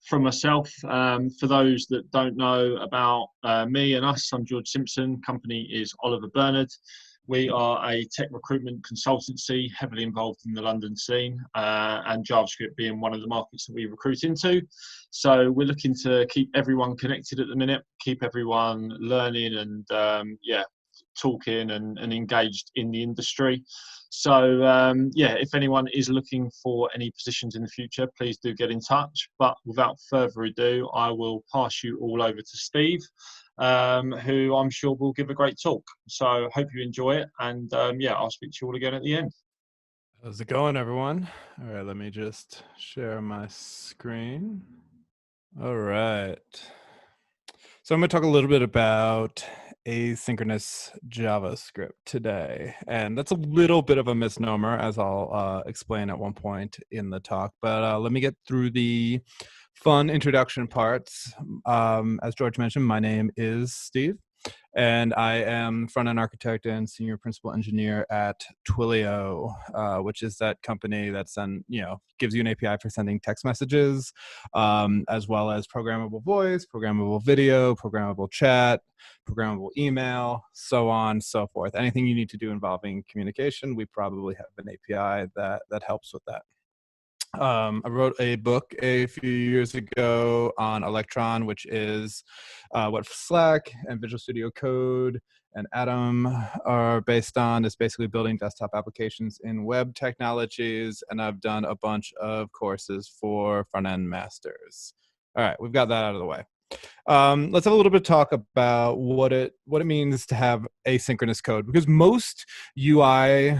from myself, for those that don't know about me and us, I'm George Simpson. Company is Oliver Bernard. We are a tech recruitment consultancy heavily involved in the London scene, and JavaScript being one of the markets that we recruit into. So we're looking to keep everyone connected at the minute, keep everyone learning and talking and engaged in the industry. So if anyone is looking for any positions in the future, please do get in touch. But without further ado, I will pass you all over to Steve, who I'm sure will give a great talk. So hope you enjoy it, and I'll speak to you all again at the end. How's it going, everyone? All right, let me just share my screen. All right. So I'm going to talk a little bit about asynchronous JavaScript today. And that's a little bit of a misnomer, as I'll explain at one point in the talk. But let me get through the fun introduction parts. As George mentioned, my name is Steve, and I am front-end architect and senior principal engineer at Twilio, which is that company that gives you an API for sending text messages, as well as programmable voice, programmable video, programmable chat, programmable email, so on, so forth. Anything you need to do involving communication, we probably have an API that helps with that. I wrote a book a few years ago on Electron, which is what Slack and Visual Studio Code and Atom are based on. It's basically building desktop applications in web technologies, and I've done a bunch of courses for Frontend Masters. All right, we've got that out of the way. Let's have a little bit of talk about what it means to have asynchronous code, because most UI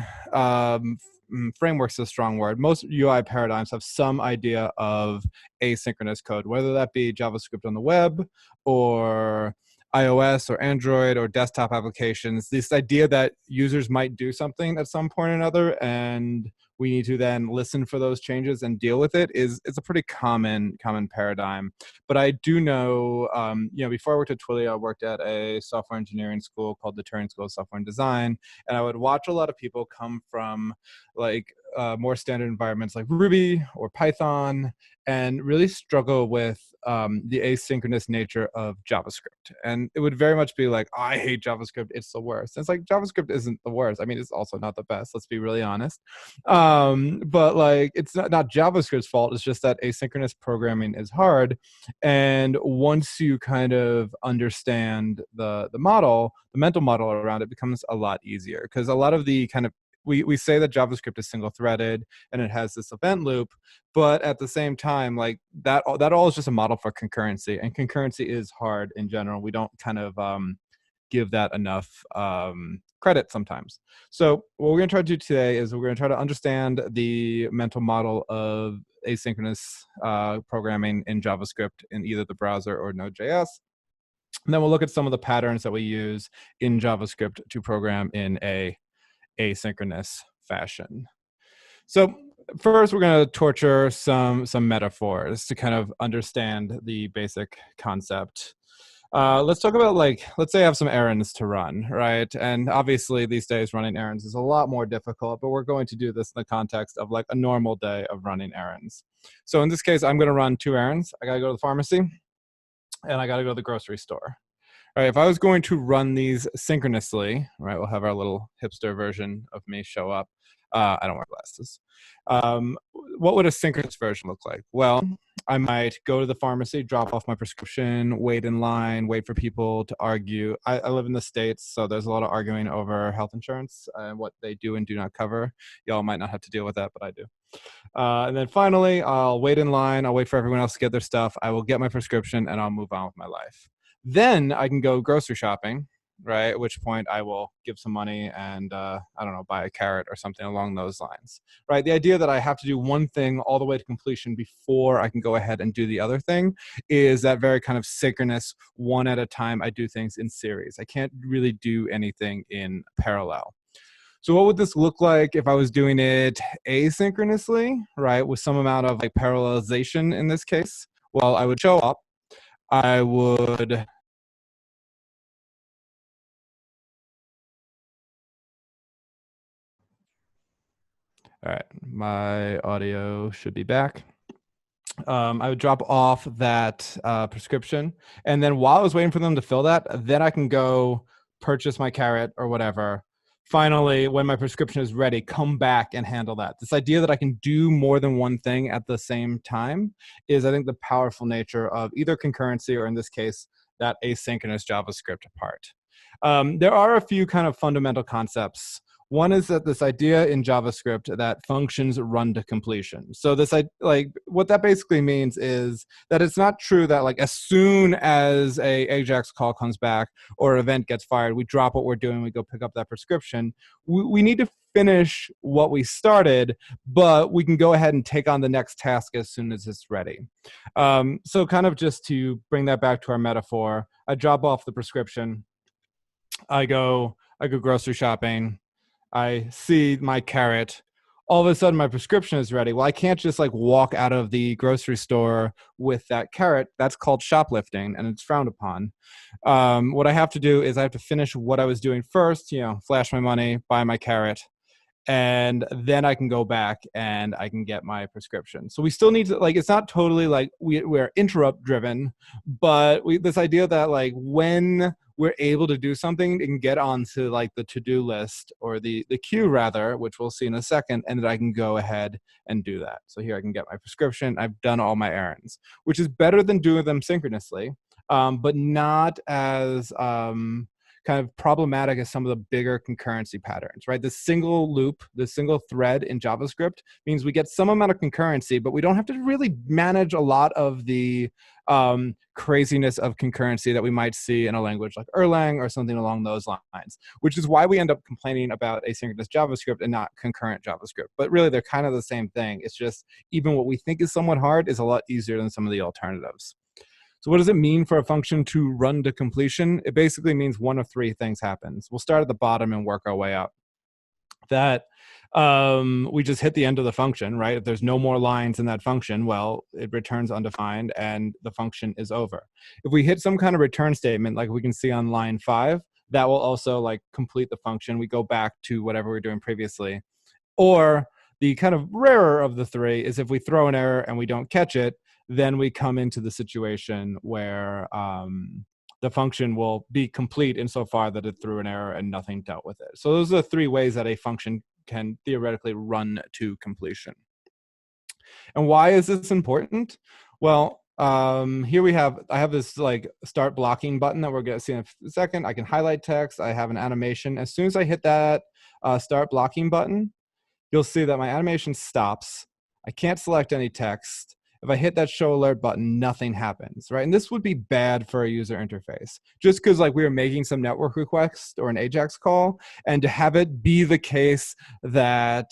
frameworks is a strong word. Most UI paradigms have some idea of asynchronous code, whether that be JavaScript on the web or iOS or Android or desktop applications. This idea that users might do something at some point or another, and we need to then listen for those changes and deal with it is a pretty common paradigm. But I do know, before I worked at Twilio, I worked at a software engineering school called the Turing School of Software and Design, and I would watch a lot of people come from more standard environments like Ruby or Python and really struggle with the asynchronous nature of JavaScript. And it would very much be like, oh, I hate JavaScript, it's the worst. And it's like, JavaScript isn't the worst. I mean, it's also not the best, let's be really honest. But it's not JavaScript's fault, it's just that asynchronous programming is hard. And once you kind of understand the mental model around it, becomes a lot easier, because a lot of the kind of we say that JavaScript is single-threaded and it has this event loop, but at the same time, that all is just a model for concurrency, and concurrency is hard in general. We don't kind of give that enough credit sometimes. So what we're going to try to do today is we're going to try to understand the mental model of asynchronous programming in JavaScript in either the browser or Node.js. And then we'll look at some of the patterns that we use in JavaScript to program in a asynchronous fashion. So first, we're going to torture some metaphors to kind of understand the basic concept. Let's talk about, let's say I have some errands to run, right? And obviously these days running errands is a lot more difficult, but we're going to do this in the context of a normal day of running errands. So in this case, I'm going to run 2 errands. I got to go to the pharmacy and I got to go to the grocery store. All right, if I was going to run these synchronously, right, we'll have our little hipster version of me show up. I don't wear glasses. What would a synchronous version look like? Well, I might go to the pharmacy, drop off my prescription, wait in line, wait for people to argue. I live in the States, so there's a lot of arguing over health insurance and what they do and do not cover. Y'all might not have to deal with that, but I do. And then finally, I'll wait in line. I'll wait for everyone else to get their stuff. I will get my prescription, and I'll move on with my life. Then I can go grocery shopping, right? At which point I will give some money and, buy a carrot or something along those lines, right? The idea that I have to do one thing all the way to completion before I can go ahead and do the other thing is that very kind of synchronous, one at a time. I do things in series. I can't really do anything in parallel. So what would this look like if I was doing it asynchronously, right? With some amount of parallelization in this case? Well, I would show up. I would all right, my audio should be back. I would drop off that prescription. And then while I was waiting for them to fill that, then I can go purchase my carrot or whatever. Finally, when my prescription is ready, come back and handle that. This idea that I can do more than one thing at the same time is, I think, the powerful nature of either concurrency or, in this case, that asynchronous JavaScript part. There are a few kind of fundamental concepts. One is that this idea in JavaScript that functions run to completion. So this, like, what that basically means is that it's not true that, like, as soon as a AJAX call comes back or event gets fired, we drop what we're doing, we go pick up that prescription. We need to finish what we started, but we can go ahead and take on the next task as soon as it's ready. So kind of just to bring that back to our metaphor, I drop off the prescription. I go grocery shopping. I see my carrot. All of a sudden, my prescription is ready. Well, I can't just like walk out of the grocery store with that carrot. That's called shoplifting, and it's frowned upon. What I have to do is I have to finish what I was doing first, flash my money, buy my carrot, and then I can go back and I can get my prescription. So we still need to, like, it's not totally like we're interrupt driven, but this idea that, like, when we're able to do something, it can get onto like the to-do list or the queue rather, which we'll see in a second, and that I can go ahead and do that. So here I can get my prescription. I've done all my errands, which is better than doing them synchronously, but not as kind of problematic as some of the bigger concurrency patterns, right? The single loop, the single thread in JavaScript means we get some amount of concurrency, but we don't have to really manage a lot of the craziness of concurrency that we might see in a language like Erlang or something along those lines, which is why we end up complaining about asynchronous JavaScript and not concurrent JavaScript. But really, they're kind of the same thing. It's just even what we think is somewhat hard is a lot easier than some of the alternatives. So what does it mean for a function to run to completion? It basically means one of three things happens. We'll start at the bottom and work our way up. That we just hit the end of the function, right? If there's no more lines in that function, well, it returns undefined and the function is over. If we hit some kind of return statement, like we can see on line 5, that will also like complete the function. We go back to whatever we were doing previously. Or the kind of rarer of the three is if we throw an error and we don't catch it, then we come into the situation where the function will be complete insofar that it threw an error and nothing dealt with it. So those are the three ways that a function can theoretically run to completion. And why is this important? Well, here I have this like start blocking button that we're going to see in a second. I can highlight text. I have an animation. As soon as I hit that start blocking button, you'll see that my animation stops. I can't select any text. If I hit that show alert button, nothing happens, right? And this would be bad for a user interface. Just because like we were making some network request or an AJAX call, and to have it be the case that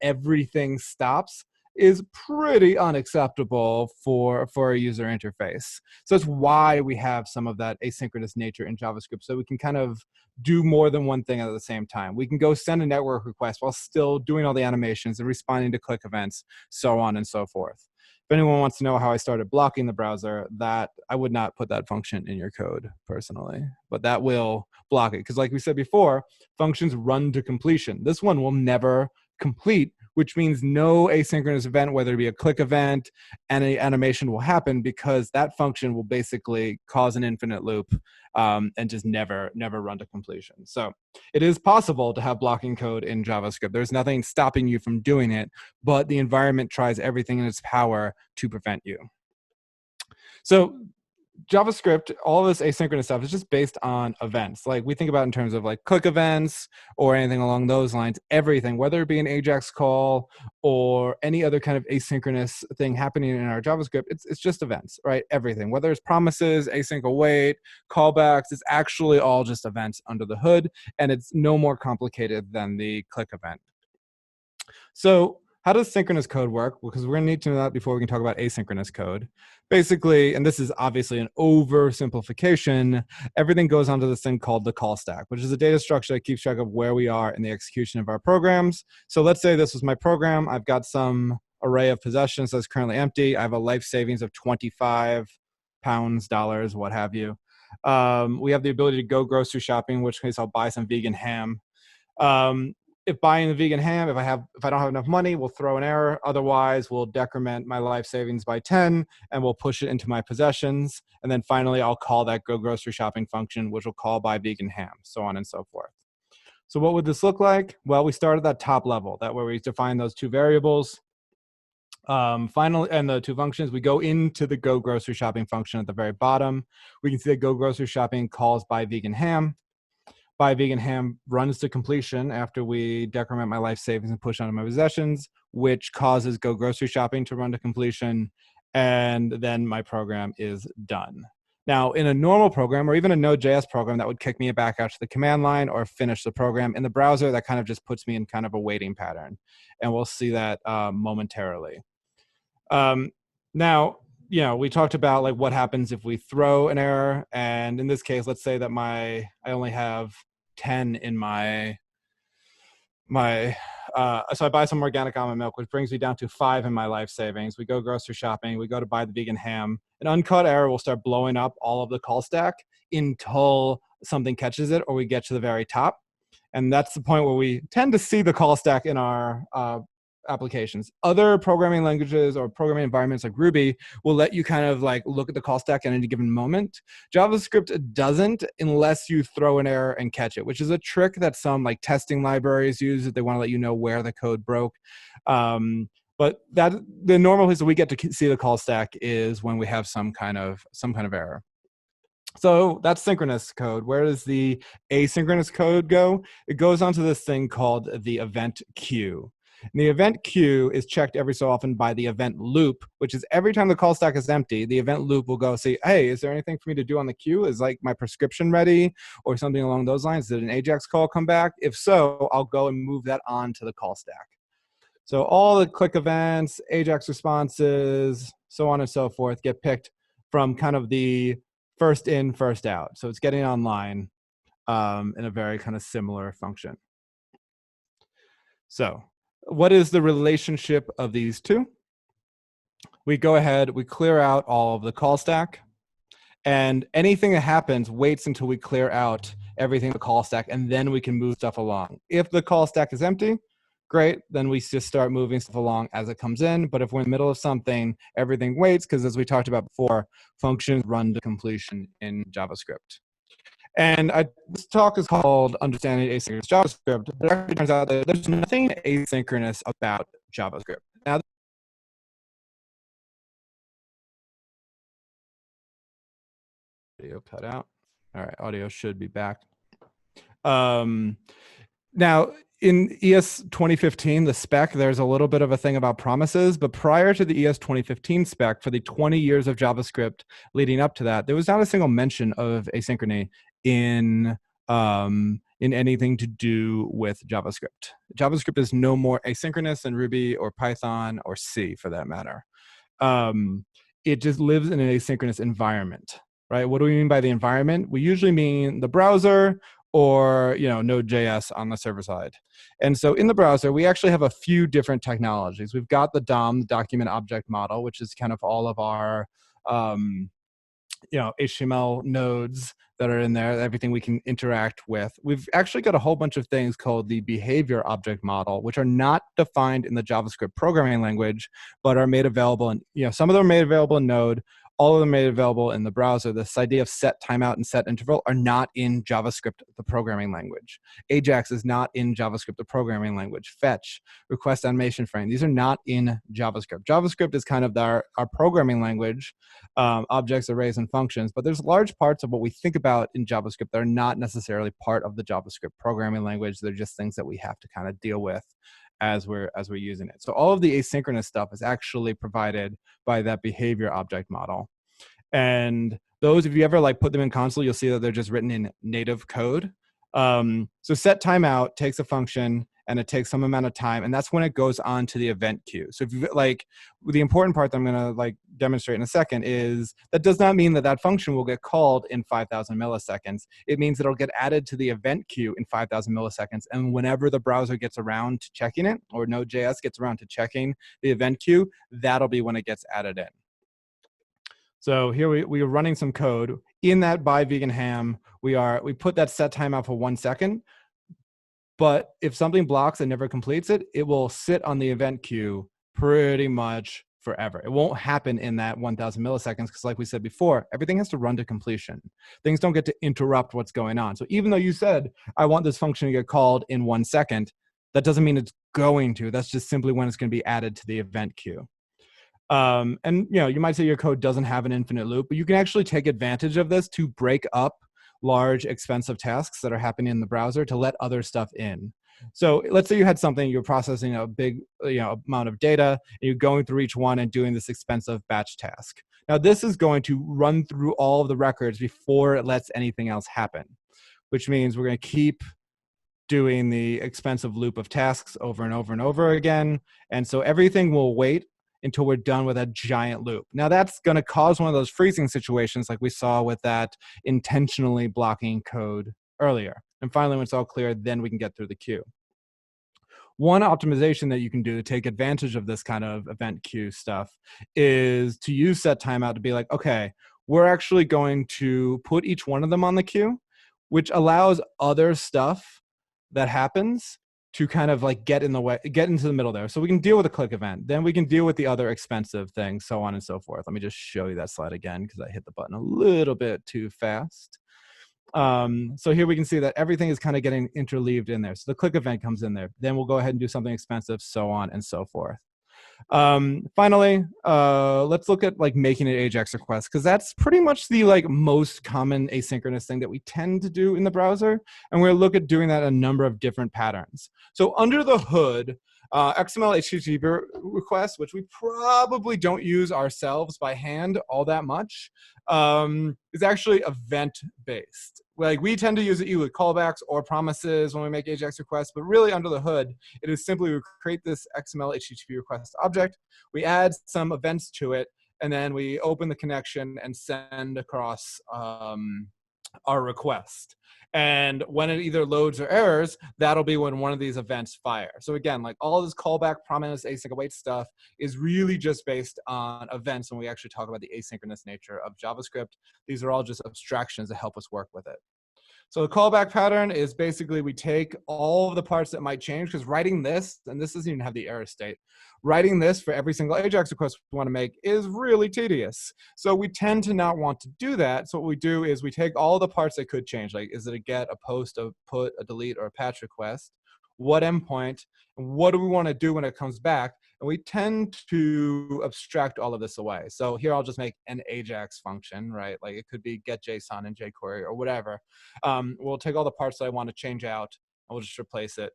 everything stops is pretty unacceptable for a user interface. So that's why we have some of that asynchronous nature in JavaScript, so we can kind of do more than one thing at the same time. We can go send a network request while still doing all the animations and responding to click events, so on and so forth. If anyone wants to know how I started blocking the browser, that I would not put that function in your code personally, but that will block it. Because like we said before, functions run to completion. This one will never complete, which means no asynchronous event, whether it be a click event, any animation will happen because that function will basically cause an infinite loop and just never run to completion. So it is possible to have blocking code in JavaScript. There's nothing stopping you from doing it, but the environment tries everything in its power to prevent you. So JavaScript, all this asynchronous stuff is just based on events. Like we think about in terms of like click events or anything along those lines, everything, whether it be an AJAX call or any other kind of asynchronous thing happening in our JavaScript, it's just events, right? Everything, whether it's promises, async await, callbacks, it's actually all just events under the hood, and it's no more complicated than the click event. So how does synchronous code work? Because we're going to need to know that before we can talk about asynchronous code. Basically, and this is obviously an oversimplification, everything goes onto this thing called the call stack, which is a data structure that keeps track of where we are in the execution of our programs. So let's say this was my program. I've got some array of possessions that's currently empty. I have a life savings of 25 pounds, dollars, what have you. We have the ability to go grocery shopping, in which case I'll buy some vegan ham. if buying the vegan ham, if I don't have enough money, we'll throw an error. Otherwise, we'll decrement my life savings by 10 and we'll push it into my possessions. And then finally, I'll call that go grocery shopping function, which will call buy vegan ham, so on and so forth. So what would this look like? Well, we start at that top level, that where we define those two variables. Finally, and the two functions, we go into the go grocery shopping function at the very bottom. We can see that go grocery shopping calls buy vegan ham. Buy vegan ham runs to completion after we decrement my life savings and push onto my possessions, which causes go grocery shopping to run to completion. And then my program is done. Now, in a normal program or even a Node.js program, that would kick me back out to the command line or finish the program. In the browser, that kind of just puts me in kind of a waiting pattern. And we'll see that momentarily. Now, we talked about like what happens if we throw an error. And in this case, let's say that I only have 10 in so I buy some organic almond milk, which brings me down to 5 in my life savings. We go grocery shopping, we go to buy the vegan ham. An uncut error will start blowing up all of the call stack until something catches it or we get to the very top. And that's the point where we tend to see the call stack in our applications. Other programming languages or programming environments like Ruby will let you kind of like look at the call stack at any given moment. JavaScript doesn't unless you throw an error and catch it, which is a trick that some like testing libraries use if they want to let you know where the code broke. But that the normal place that we get to see the call stack is when we have some kind of error. So that's synchronous code. Where does the asynchronous code go? It goes onto this thing called the event queue. And the event queue is checked every so often by the event loop, which is every time the call stack is empty, the event loop will go say, hey, is there anything for me to do on the queue? Is like my prescription ready or something along those lines? Did an AJAX call come back? If so, I'll go and move that on to the call stack. So all the click events, AJAX responses, so on and so forth get picked from kind of the first in, first out. So it's getting online in a very kind of similar function. So what is the relationship of these two? We go ahead, we clear out all of the call stack, and anything that happens waits until we clear out everything in the call stack, and then we can move stuff along. If the call stack is empty, great, then we just start moving stuff along as it comes in. But if we're in the middle of something, everything waits, because as we talked about before, functions run to completion in JavaScript. And this talk is called Understanding Asynchronous JavaScript, but it actually turns out that there's nothing asynchronous about JavaScript. Now, audio cut out. All right, audio should be back. Now, in ES 2015, the spec, there's a little bit of a thing about promises, but prior to the ES 2015 spec, for the 20 years of JavaScript leading up to that, there was not a single mention of asynchrony in anything to do with JavaScript. JavaScript is no more asynchronous than Ruby or Python or C for that matter. It just lives in an asynchronous environment, right? What do we mean by the environment? We usually mean the browser or Node.js on the server side. And so in the browser, we actually have a few different technologies. We've got the DOM, the document object model, which is kind of all of our HTML nodes that are in there, everything we can interact with. We've actually got a whole bunch of things called the behavior object model, which are not defined in the JavaScript programming language, but are made available in, some of them are made available in Node, all of them made available in the browser. This idea of set timeout and set interval are not in JavaScript, the programming language. AJAX is not in JavaScript, the programming language. Fetch, request animation frame, these are not in JavaScript. JavaScript is kind of our programming language, objects, arrays, and functions, but there's large parts of what we think about in JavaScript that are not necessarily part of the JavaScript programming language. They're just things that we have to kind of deal with as we're using it. So all of the asynchronous stuff is actually provided by that behavior object model. And those, if you ever put them in console, you'll see that they're just written in native code. So set timeout takes a function and it takes some amount of time, and that's when it goes on to the event queue. So if you the important part that I'm gonna demonstrate in a second is that does not mean that that function will get called in 5,000 milliseconds. It means that it'll get added to the event queue in 5,000 milliseconds, and whenever the browser gets around to checking it, or Node.js gets around to checking the event queue, that'll be when it gets added in. So here we are running some code. In that buy vegan ham, we put that set timeout for 1 second. But if something blocks and never completes it, it will sit on the event queue pretty much forever. It won't happen in that 1000 milliseconds because, like we said before, everything has to run to completion. Things don't get to interrupt what's going on. So even though you said, I want this function to get called in 1 second, that doesn't mean it's going to. That's just simply when it's going to be added to the event queue. And you might say your code doesn't have an infinite loop, but you can actually take advantage of this to break up large, expensive tasks that are happening in the browser to let other stuff in. So let's say you had something, you're processing a big amount of data, and you're going through each one and doing this expensive batch task. Now, this is going to run through all of the records before it lets anything else happen, which means we're going to keep doing the expensive loop of tasks over and over and over again. And so everything will wait until we're done with that giant loop. Now, that's going to cause one of those freezing situations like we saw with that intentionally blocking code earlier. And finally, when it's all clear, then we can get through the queue. One optimization that you can do to take advantage of this kind of event queue stuff is to use set timeout to be like, okay, we're actually going to put each one of them on the queue, which allows other stuff that happens to kind of like get in the way, get into the middle there. So we can deal with a click event. Then we can deal with the other expensive things, so on and so forth. Let me just show you that slide again because I hit the button a little bit too fast. So here we can see that everything is kind of getting interleaved in there. So the click event comes in there. Then we'll go ahead and do something expensive, so on and so forth. Finally, let's look at like making an AJAX request, because that's pretty much the like most common asynchronous thing that we tend to do in the browser. And we're going to look at doing that in a number of different patterns. So under the hood, XML HTTP requests, which we probably don't use ourselves by hand all that much, is actually event-based. Like we tend to use it either with callbacks or promises when we make AJAX requests, but really under the hood, it is simply we create this XML HTTP request object, we add some events to it, and then we open the connection and send across our request. And when it either loads or errors, that'll be when one of these events fire. So again, like all this callback, promise, async await stuff is really just based on events when we actually talk about the asynchronous nature of JavaScript. These are all just abstractions that help us work with it. So the callback pattern is basically we take all of the parts that might change, because writing this, and this doesn't even have the error state, writing this for every single AJAX request we want to make is really tedious. So we tend to not want to do that. So what we do is we take all the parts that could change, like is it a get, a post, a put, a delete, or a patch request, what endpoint, and what do we want to do when it comes back, and we tend to abstract all of this away. So here I'll just make an AJAX function, right? Like it could be get JSON and jQuery or whatever. We'll take all the parts that I want to change out, and we'll just replace it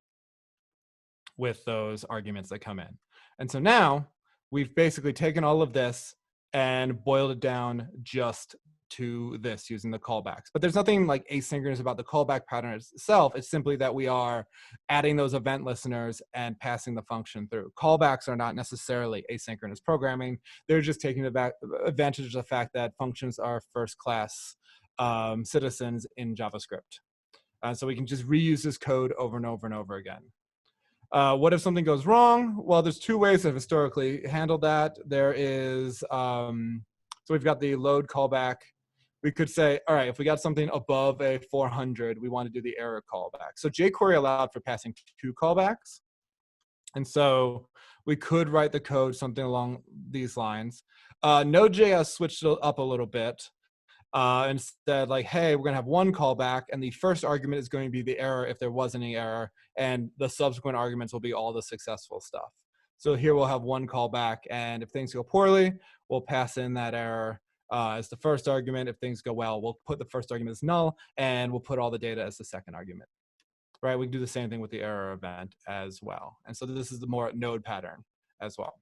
with those arguments that come in. And so now we've basically taken all of this and boiled it down just to this using the callbacks. But there's nothing like asynchronous about the callback pattern itself. It's simply that we are adding those event listeners and passing the function through. Callbacks are not necessarily asynchronous programming. They're just taking advantage of the fact that functions are first-class citizens in JavaScript. So we can just reuse this code over and over and over again. What if something goes wrong? Well, there's two ways I've historically handled that. There is, so we've got the load callback. We could say, all right, if we got something above a 400, we want to do the error callback. So jQuery allowed for passing 2 callbacks. And so we could write the code something along these lines. Node.js switched it up a little bit. Instead, like, hey, we're going to have 1 callback, and the first argument is going to be the error if there was any error, and the subsequent arguments will be all the successful stuff. So here we'll have 1 callback, and if things go poorly, we'll pass in that error as the first argument. If things go well, we'll put the first argument as null, and we'll put all the data as the second argument. Right? We can do the same thing with the error event as well. And so this is the more node pattern as well.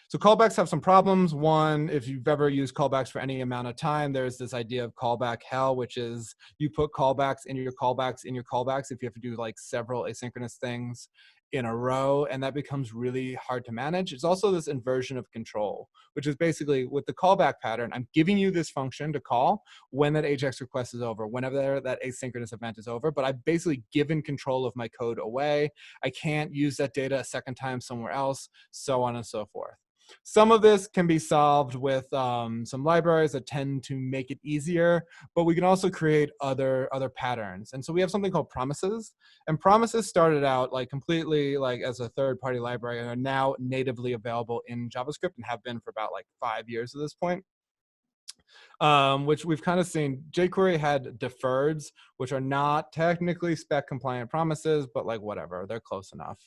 So callbacks have some problems. One, if you've ever used callbacks for any amount of time, there's this idea of callback hell, which is you put callbacks in your callbacks in your callbacks if you have to do like several asynchronous things in a row, and that becomes really hard to manage. It's also this inversion of control, which is basically with the callback pattern, I'm giving you this function to call when that AJAX request is over, whenever that asynchronous event is over, but I've basically given control of my code away. I can't use that data a second time somewhere else, so on and so forth. Some of this can be solved with some libraries that tend to make it easier, but we can also create other patterns. And so we have something called promises, and promises started out like completely like as a third-party library and are now natively available in JavaScript and have been for about like 5 years at this point. Which we've kind of seen. jQuery had deferreds, which are not technically spec compliant promises, but like whatever, they're close enough.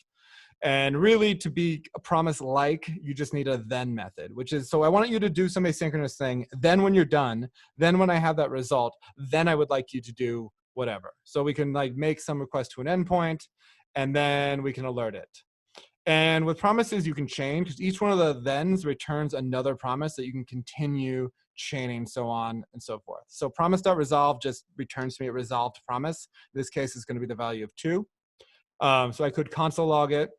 And really, to be a promise-like, you just need a then method, which is, so I want you to do some asynchronous thing. Then when you're done, then when I have that result, then I would like you to do whatever. So we can like make some request to an endpoint, and then we can alert it. And with promises, you can chain, because each one of the thens returns another promise that you can continue chaining, so on and so forth. So promise.resolve just returns to me a resolved promise. In this case, it's going to be the value of 2. So I could console log it.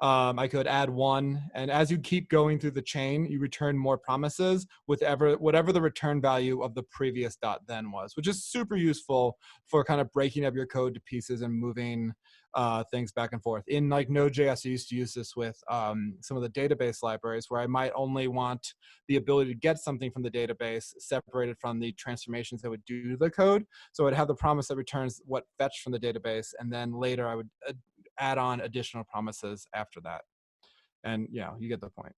I could add 1, and as you keep going through the chain, you return more promises with whatever the return value of the previous .then was, which is super useful for kind of breaking up your code to pieces and moving things back and forth. In like Node.js, I used to use this with some of the database libraries where I might only want the ability to get something from the database separated from the transformations that would do the code. So I'd have the promise that returns what fetched from the database, and then later I would add on additional promises after that. And yeah, you get the point.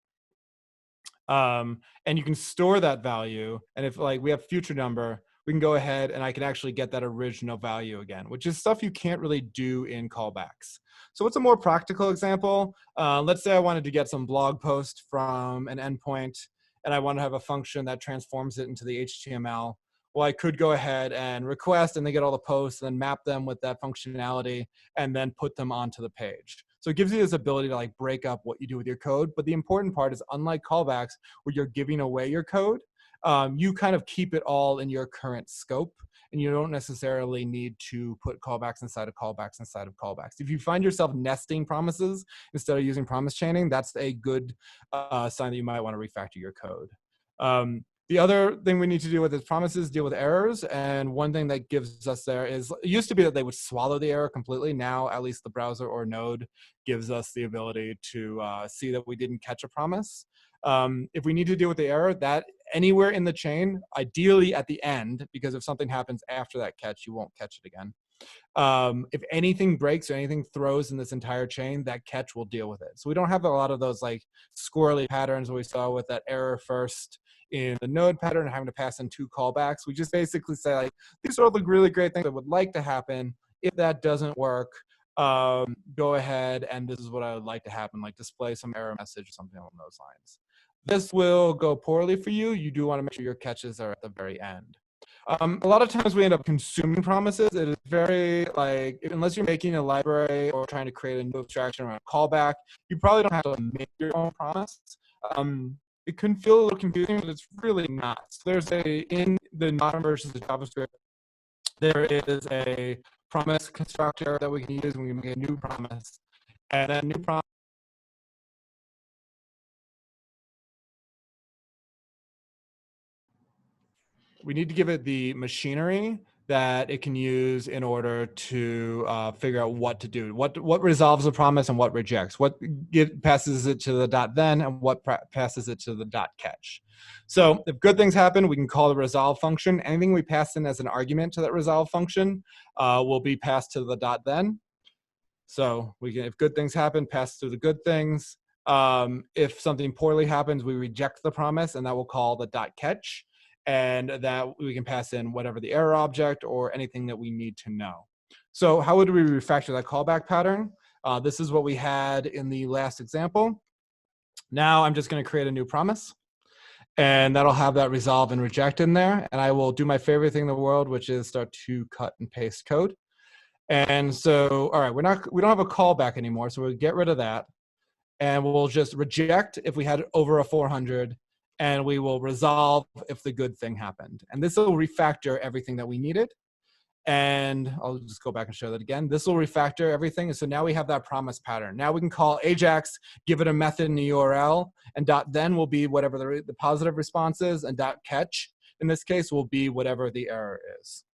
And you can store that value. And if like we have future number, we can go ahead and I can actually get that original value again, which is stuff you can't really do in callbacks. So what's a more practical example? Let's say I wanted to get some blog post from an endpoint and I want to have a function that transforms it into the HTML. Well, I could go ahead and request and they get all the posts and then map them with that functionality and then put them onto the page. So it gives you this ability to like break up what you do with your code. But the important part is, unlike callbacks where you're giving away your code, you kind of keep it all in your current scope, and you don't necessarily need to put callbacks inside of callbacks inside of callbacks. If you find yourself nesting promises instead of using promise chaining, that's a good sign that you might want to refactor your code. The other thing we need to do with is promises deal with errors. And one thing that gives us there is, it used to be that they would swallow the error completely. Now, at least the browser or Node gives us the ability to see that we didn't catch a promise. If we need to deal with the error, that anywhere in the chain, ideally at the end, because if something happens after that catch, you won't catch it again. If anything breaks or anything throws in this entire chain, that catch will deal with it. So we don't have a lot of those like squirrely patterns we saw with that error first in the node pattern having to pass in 2 callbacks. We just basically say like, these are all the really great things I would like to happen. If that doesn't work, go ahead and this is what I would like to happen, like display some error message or something along those lines. This will go poorly for you. You do want to make sure your catches are at the very end. A lot of times we end up consuming promises. It is very like, unless you're making a library or trying to create a new abstraction around a callback, you probably don't have to make your own promise. It can feel a little confusing, but it's really not. So there's in the modern versions of JavaScript, there is a promise constructor that we can use when we make a new promise. And that new promise, we need to give it the machinery that it can use in order to figure out what to do, what resolves a promise and what rejects, what passes it to the .then and what passes it to the .catch. So if good things happen, we can call the resolve function. Anything we pass in as an argument to that resolve function will be passed to the .then. So we can, if good things happen, pass through the good things. If something poorly happens, we reject the promise, and that will call the .catch. And that we can pass in whatever the error object or anything that we need to know. So how would we refactor that callback pattern? This is what we had in the last example. Now I'm just going to create a new promise. And that'll have that resolve and reject in there. And I will do my favorite thing in the world, which is start to cut and paste code. And so, all right, we don't have a callback anymore. So we'll get rid of that. And we'll just reject if we had over a 400. And we will resolve if the good thing happened. And this will refactor everything that we needed. And I'll just go back and show that again. This will refactor everything. And so now we have that promise pattern. Now we can call Ajax, give it a method in the URL, and .then will be whatever the positive response is, and .catch, in this case, will be whatever the error is.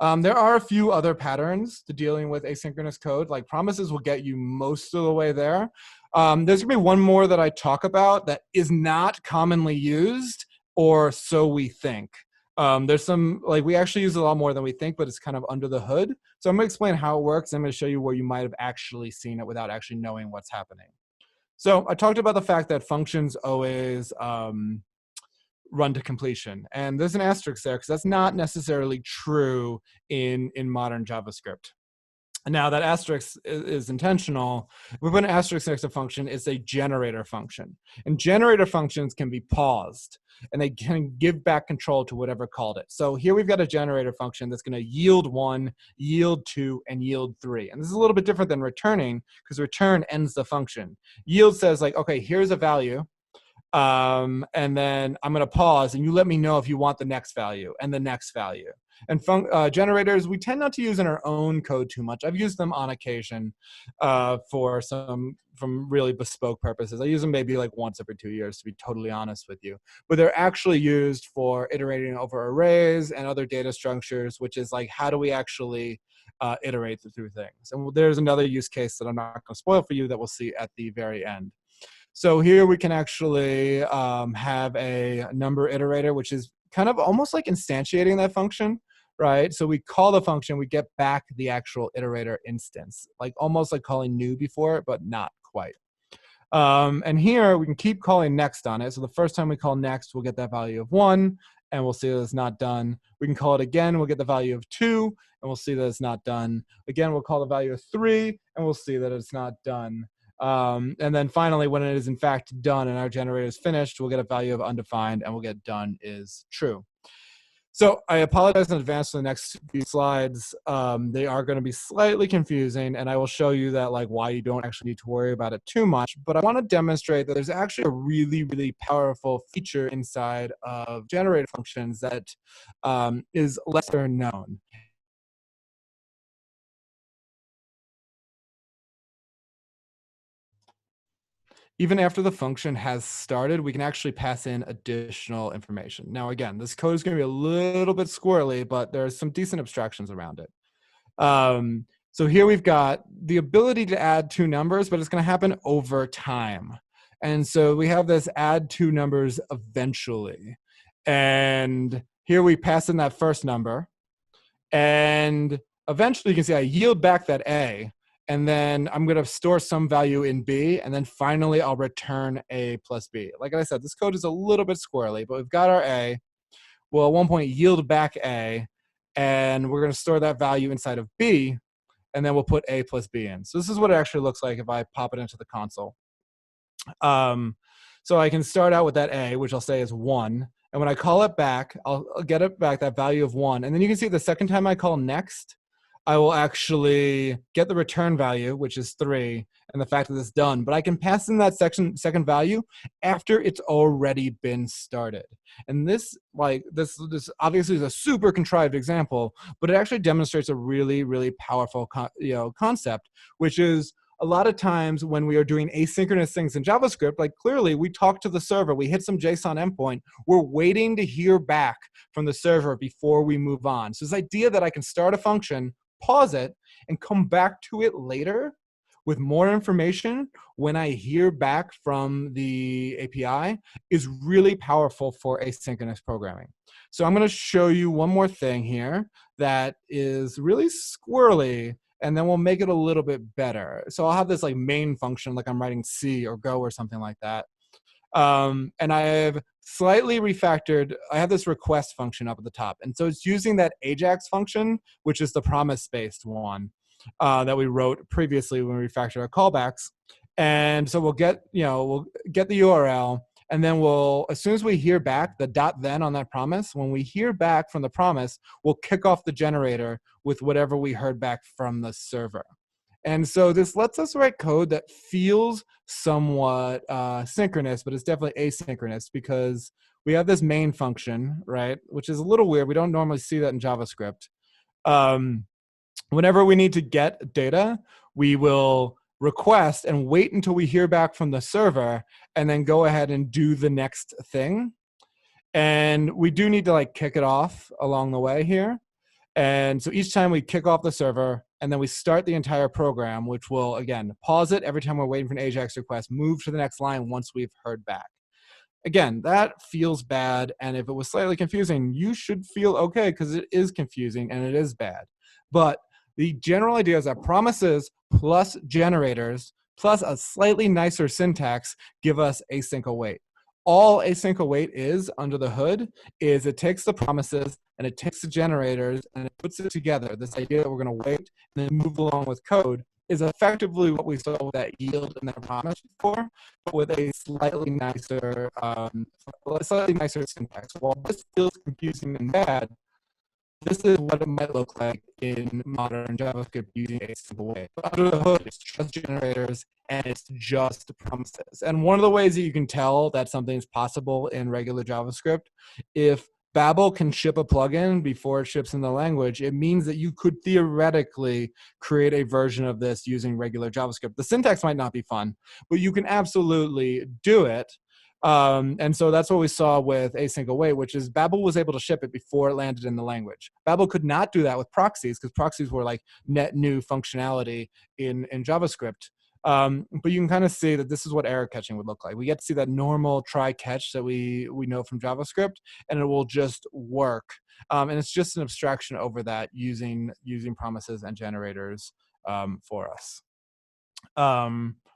There are a few other patterns to dealing with asynchronous code. Like promises will get you most of the way there. There's gonna be one more that I talk about that is not commonly used, or so we think. There's some, like, we actually use a lot more than we think, but it's kind of under the hood. So I'm gonna explain how it works. I'm gonna show you where you might have actually seen it without actually knowing what's happening. So I talked about the fact that functions always run to completion. And there's an asterisk there because that's not necessarily true in modern JavaScript. Now that asterisk is intentional. We put an asterisk next to function. It's a generator function. And generator functions can be paused, and they can give back control to whatever called it. So here we've got a generator function that's going to yield 1, yield 2, and yield 3. And this is a little bit different than returning, because return ends the function. Yield says, like, okay, here's a value. And then I'm going to pause, and you let me know if you want the next value and the next value. And generators, we tend not to use in our own code too much. I've used them on occasion for some really bespoke purposes. I use them maybe like once every 2 years, to be totally honest with you. But they're actually used for iterating over arrays and other data structures, which is like, how do we actually iterate through things? And there's another use case that I'm not going to spoil for you that we'll see at the very end. So here we can actually have a number iterator, which is kind of almost like instantiating that function, right? So we call the function, we get back the actual iterator instance, like almost like calling new before, but not quite. And here we can keep calling next on it. So the first time we call next, we'll get that value of 1, and we'll see that it's not done. We can call it again, we'll get the value of 2, and we'll see that it's not done. Again, we'll call the value of 3, and we'll see that it's not done. And then finally, when it is in fact done and our generator is finished, we'll get a value of undefined, and we'll get done is true. So I apologize in advance for the next few slides. They are going to be slightly confusing, and I will show you that, like, why you don't actually need to worry about it too much. But I want to demonstrate that there's actually a really, really powerful feature inside of generator functions that is lesser known. Even after the function has started, we can actually pass in additional information. Now, again, this code is going to be a little bit squirrely, but there's some decent abstractions around it. So here we've got the ability to add 2 numbers, but it's going to happen over time. And so we have this add 2 numbers eventually. And here we pass in that first number. And eventually you can see I yield back that A. And then I'm going to store some value in B, and then finally I'll return A plus B. Like I said, this code is a little bit squirrely, but we've got our A. We'll at one point yield back A, and we're going to store that value inside of B, and then we'll put A plus B in. So this is what it actually looks like if I pop it into the console. So I can start out with that A, which I'll say is 1. And when I call it back, I'll get it back, that value of 1. And then you can see the second time I call next, I will actually get the return value, which is 3, and the fact that it's done. But I can pass in that second value after it's already been started. And this obviously is a super contrived example, but it actually demonstrates a really, really powerful concept, which is a lot of times when we are doing asynchronous things in JavaScript, like clearly we talk to the server, we hit some JSON endpoint, we're waiting to hear back from the server before we move on. So this idea that I can start a function, pause it, and come back to it later with more information when I hear back from the API is really powerful for asynchronous programming. So I'm going to show you one more thing here that is really squirrely, and then we'll make it a little bit better. So I'll have this like main function, like I'm writing C or Go or something like that. And I have slightly refactored, I have this request function up at the top. And so it's using that Ajax function, which is the promise-based one that we wrote previously when we refactored our callbacks. And so we'll get the URL, and then we'll, as soon as we hear back the .then on that promise, when we hear back from the promise, we'll kick off the generator with whatever we heard back from the server. And so this lets us write code that feels somewhat synchronous, but it's definitely asynchronous because we have this main function, right, which is a little weird. We don't normally see that in JavaScript. Whenever we need to get data, we will request and wait until we hear back from the server and then go ahead and do the next thing. And we do need to like kick it off along the way here. And so each time we kick off the server and then we start the entire program, which will, again, pause it every time we're waiting for an AJAX request, move to the next line once we've heard back. Again, that feels bad, and if it was slightly confusing, you should feel okay because it is confusing and it is bad. But the general idea is that promises plus generators plus a slightly nicer syntax give us async await. All async await is under the hood is it takes the promises and it takes the generators and it puts it together. This idea that we're going to wait and then move along with code is effectively what we saw with that yield and that promise before, but with a slightly nicer syntax. While this feels confusing and bad, this is what it might look like in modern JavaScript using async await. But under the hood, it's just generators and it's just promises. And one of the ways that you can tell that something is possible in regular JavaScript, if Babel can ship a plugin before it ships in the language, it means that you could theoretically create a version of this using regular JavaScript. The syntax might not be fun, but you can absolutely do it. And so that's what we saw with async await, which is Babel was able to ship it before it landed in the language. Babel could not do that with proxies because proxies were like net new functionality in JavaScript. But you can kind of see that this is what error catching would look like. We get to see that normal try catch that we know from JavaScript, and it will just work. And it's just an abstraction over that using promises and generators for us.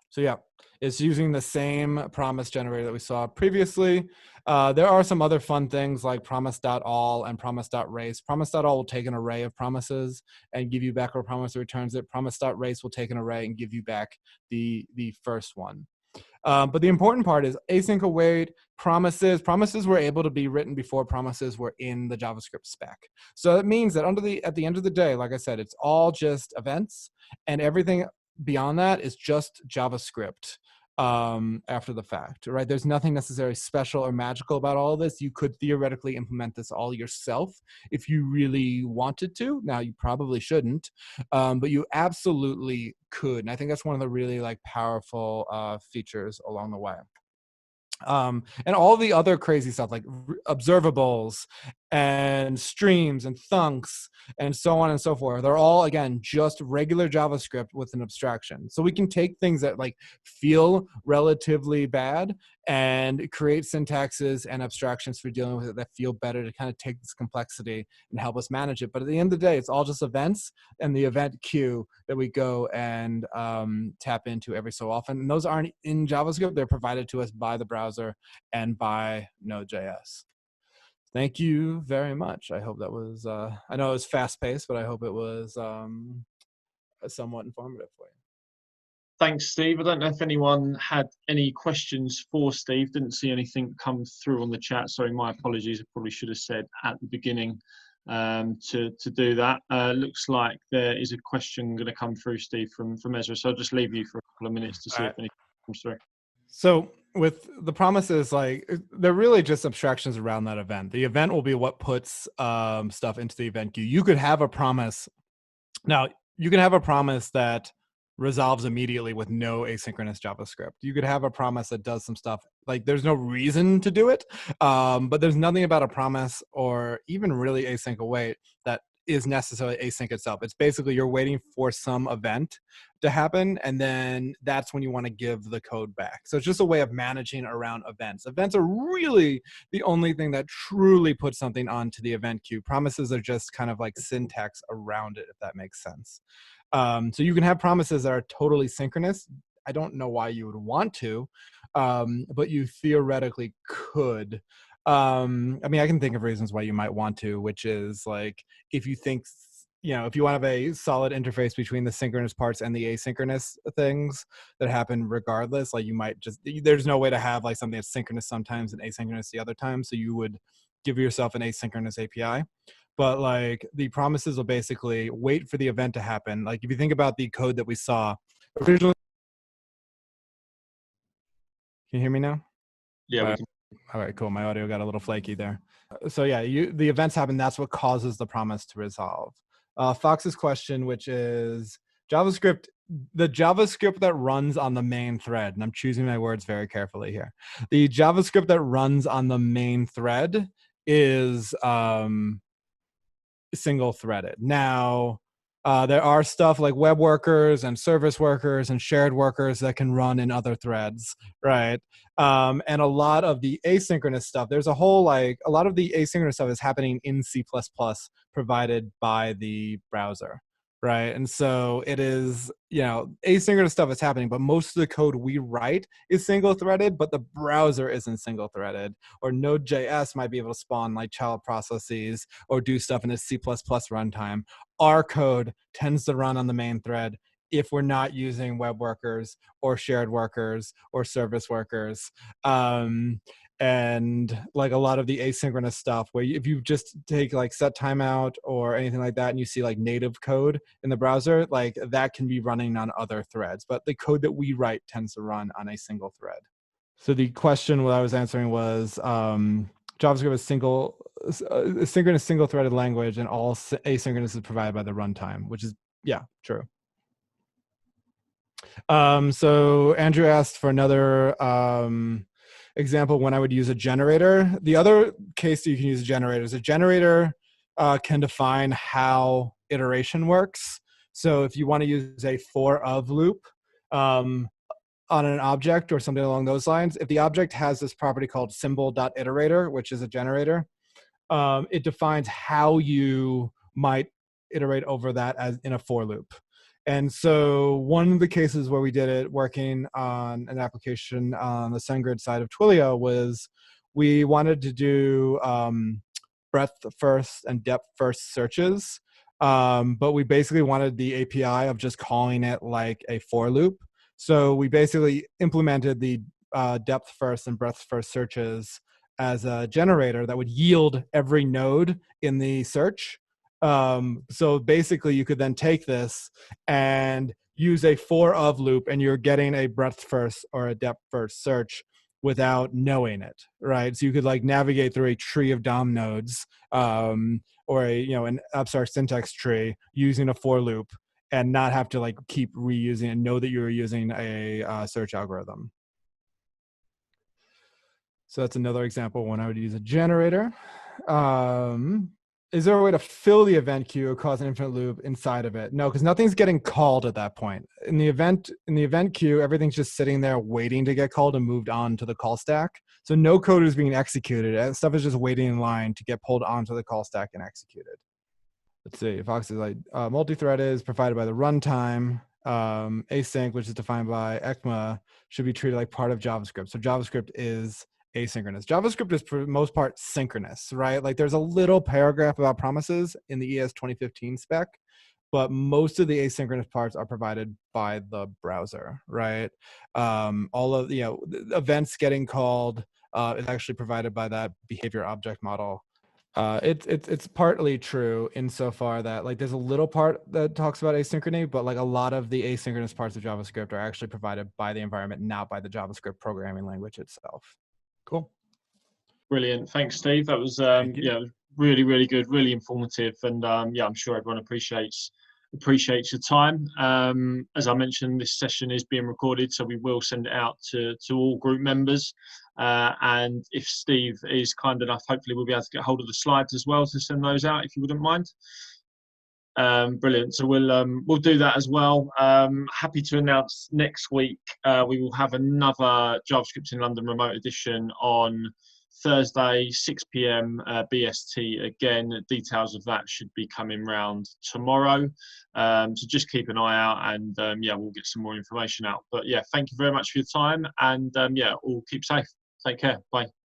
So yeah, it's using the same promise generator that we saw previously. There are some other fun things like promise.all and promise.race. Promise.all will take an array of promises and give you back a promise that returns it. Promise.race will take an array and give you back the first one. But the important part is async await promises. Promises were able to be written before promises were in the JavaScript spec. So that means that at the end of the day, like I said, it's all just events, and everything beyond that is just JavaScript after the fact, right? There's nothing necessarily special or magical about all of this. You could theoretically implement this all yourself if you really wanted to. Now, you probably shouldn't, but you absolutely could. And I think that's one of the really like powerful features along the way. And all the other crazy stuff like observables and streams and thunks and so on and so forth, they're all, again, just regular JavaScript with an abstraction. So we can take things that like feel relatively bad and create syntaxes and abstractions for dealing with it that feel better to kind of take this complexity and help us manage it. But at the end of the day, it's all just events and the event queue that we go and tap into every so often. And those aren't in JavaScript. They're provided to us by the browser and by Node.js. Thank you very much. I hope that was, I know it was fast-paced, but I hope it was somewhat informative for you. Thanks, Steve. I don't know if anyone had any questions for Steve. Didn't see anything come through on the chat. Sorry, my apologies. I probably should have said at the beginning to do that. Looks like there is a question going to come through, Steve, from Ezra. So I'll just leave you for a couple of minutes to see if anything comes through. So with the promises, like they're really just abstractions around that event. The event will be what puts stuff into the event queue. You could have a promise. Now, you can have a promise that resolves immediately with no asynchronous JavaScript. You could have a promise that does some stuff. Like there's no reason to do it, but there's nothing about a promise or even really async await that is necessarily async itself. It's basically you're waiting for some event to happen, and then that's when you want to give the code back. So it's just a way of managing around events. Events are really the only thing that truly puts something onto the event queue. Promises are just kind of like syntax around it, if that makes sense. So you can have promises that are totally synchronous. I don't know why you would want to, but you theoretically could. I mean, I can think of reasons why you might want to, which is like if you think, if you want to have a solid interface between the synchronous parts and the asynchronous things that happen regardless, like you might just, there's no way to have like something that's synchronous sometimes and asynchronous the other time. So you would give yourself an asynchronous API. But like the promises will basically wait for the event to happen. Like if you think about the code that we saw originally. Can you hear me now? Yeah, we can. All right, cool. My audio got a little flaky there. So yeah, the events happen. That's what causes the promise to resolve. Fox's question, which is JavaScript, the JavaScript that runs on the main thread, and I'm choosing my words very carefully here. The JavaScript that runs on the main thread is single threaded. Now, There are stuff like web workers and service workers and shared workers that can run in other threads, right? And a lot of the asynchronous stuff, there's a lot of the asynchronous stuff is happening in C++ provided by the browser, right? And so it is, asynchronous stuff is happening, but most of the code we write is single threaded, but the browser isn't single threaded. Or Node.js might be able to spawn like child processes or do stuff in a C++ runtime. Our code tends to run on the main thread if we're not using web workers or shared workers or service workers. And like a lot of the asynchronous stuff where if you just take like set timeout or anything like that and you see like native code in the browser, like that can be running on other threads, but the code that we write tends to run on a single thread. So the question what I was answering was JavaScript is a synchronous single-threaded language, and all asynchronous is provided by the runtime, which is, yeah, true. So Andrew asked for another example when I would use a generator. The other case that you can use a generator is a generator can define how iteration works. So if you want to use a for of loop on an object or something along those lines, if the object has this property called symbol.iterator, which is a generator, it defines how you might iterate over that as in a for loop. And so one of the cases where we did it working on an application on the SendGrid side of Twilio was we wanted to do breadth first and depth first searches, but we basically wanted the API of just calling it like a for loop. So we basically implemented the depth first and breadth first searches as a generator that would yield every node in the search. So basically you could then take this and use a for of loop and you're getting a breadth first or a depth first search without knowing it, right? So you could like navigate through a tree of DOM nodes or an abstract syntax tree using a for loop and not have to like keep reusing and know that you're using a search algorithm. So that's another example when I would use a generator. Is there a way to fill the event queue or cause an infinite loop inside of it? No, because nothing's getting called at that point. In the event queue, everything's just sitting there waiting to get called and moved on to the call stack. So no code is being executed. Stuff is just waiting in line to get pulled onto the call stack and executed. Let's see. Fox is like multi-thread is provided by the runtime. Async, which is defined by ECMA, should be treated like part of JavaScript. So JavaScript is asynchronous. JavaScript is for the most part synchronous, right? Like there's a little paragraph about promises in the ES 2015 spec, but most of the asynchronous parts are provided by the browser, right? All of the events getting called is actually provided by that behavior object model. It's partly true insofar that like there's a little part that talks about asynchrony, but like a lot of the asynchronous parts of JavaScript are actually provided by the environment, not by the JavaScript programming language itself. Cool. Brilliant. Thanks, Steve. That was really, really good, really informative, and I'm sure everyone appreciates your time. As I mentioned, this session is being recorded, so we will send it out to all group members. And if Steve is kind enough, hopefully we'll be able to get hold of the slides as well to send those out, if you wouldn't mind. Brilliant. So we'll do that as well. Happy to announce next week we will have another JavaScript in London remote edition on Thursday, 6 p.m. BST. Again, details of that should be coming round tomorrow. So just keep an eye out, and we'll get some more information out. But yeah, thank you very much for your time, and all keep safe. Take care. Bye.